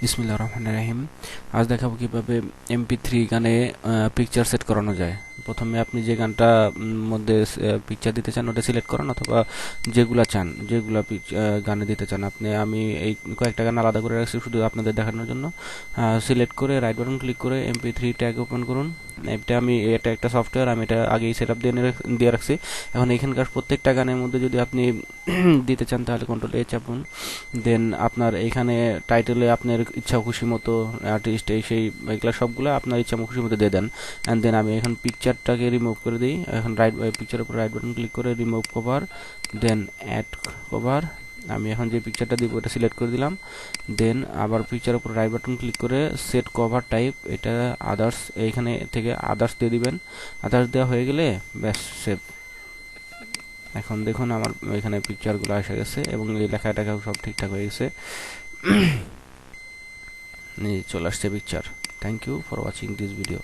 বিসমিল্লাহির রহমানির রহিম। আজ দেখাবো কিভাবে MP3 গানে পিকচার সেট করানো যায়। প্রথমে আপনি যে গানটা মধ্যে পিকচার দিতে চান ওটা সিলেক্ট করুন, অথবা যেগুলা গানে দিতে চান আপনি। আমি এই কয়েকটা গান আলাদা করে রাখছি শুধু আপনাদের দেখানোর জন্য। সিলেক্ট করে রাইট বাটন ক্লিক করে MP3 ট্যাগ ওপেন করুন। এটা একটা সফটওয়্যার, আমি এটা আগেই সেট আপ দিয়ে রাখছি। এখন এখানকার প্রত্যেকটা গানের মধ্যে যদি আপনি দিতে চান তাহলে কন্ট্রোল A চাপুন। দেন আপনার এখানে টাইটেলে আপনার ইচ্ছা খুশি মতো আর্টিস্ট সেই এগুলো সবগুলো আপনার ইচ্ছা খুশি মতো দিয়ে দেন। অ্যান্ড দেন আমি এখন পিকচারটাকে রিমুভ করে দিই। এখন পিকচারের উপর রাইট বাটন ক্লিক করে রিমুভ কভার, দেন অ্যাড কভার। আমি এখন যে পিকচারটা দিব ওটা সিলেক্ট করে দিলাম। দেন আবার পিকচারের উপর রাইট বাটন ক্লিক করে সেট কভার টাইপ, এটা আদার্স, এইখানে থেকে আদার্স দিয়ে দিবেন। আদার্স দেওয়া হয়ে গেলে ব্যাস সেভ। এখন দেখুন আমার এখানে পিকচারগুলো এসে গেছে এবং এই লেখাটাও সব ঠিকঠাক হয়ে গেছে। চলে আসছে picture. Thank you for watching this video.